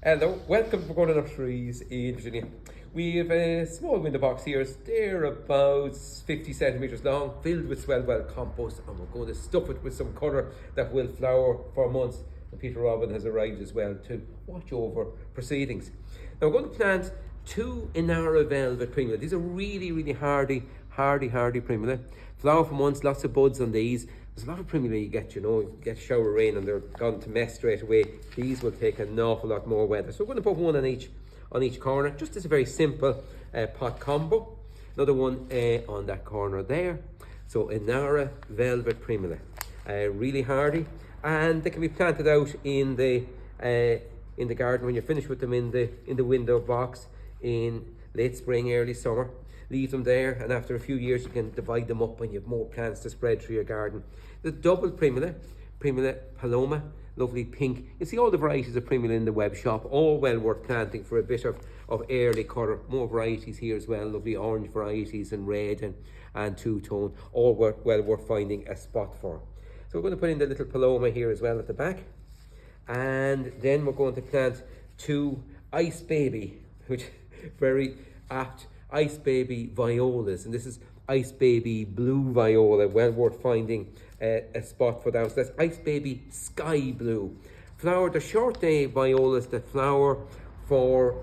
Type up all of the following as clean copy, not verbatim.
Hello, welcome to Pergola Nurseries in Virginia. We have a small window box here. They're about 50 centimetres long, filled with Swell compost, and we're going to stuff it with some colour that will flower for months. And Peter Robin has arrived as well to watch over proceedings. Now we're going to plant two Inara velvet Primula. These are really hardy Primula. Flower for months, lots of buds on these. There's a lot of Primula you get, you get shower rain and they're gone to mess straight away. These will take an awful lot more weather. So we're going to put one on each corner, just as a very simple pot combo. Another one on that corner there. So Inara velvet Primula, really hardy, and they can be planted out in the garden when you're finished with them in the window box in late spring, early summer. Leave them there, and after a few years you can divide them up and you have more plants to spread through your garden. The double Primula Paloma, lovely pink. You see all the varieties of Primula in the web shop, all well worth planting for a bit of early colour. More varieties here as well, lovely orange varieties and red and two-tone, all well worth finding a spot for. So we're going to put in the little Paloma here as well at the back, and then we're going to plant two Ice Baby, which very apt, Ice Baby Violas, and this is Ice Baby Blue Viola, well worth finding a spot for that. So that's Ice Baby Sky Blue. Flower, the short day violas that flower for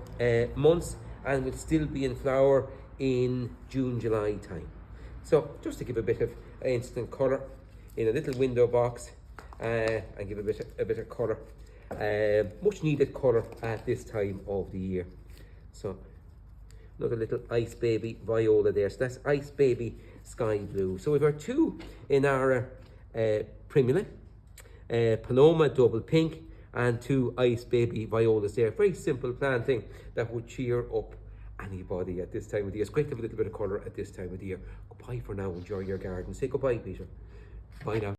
months and will still be in flower in June, July time. So just to give a bit of instant colour in a little window box and give a bit of colour, much needed colour at this time of the year. So another little Ice Baby Viola there. So that's Ice Baby Sky Blue. So we've our two Inara Primula, Paloma double pink, and two Ice Baby Violas there. Very simple planting that would cheer up anybody at this time of the year. It's great to have a little bit of colour at this time of the year. Goodbye for now. Enjoy your garden. Say goodbye, Peter. Bye now.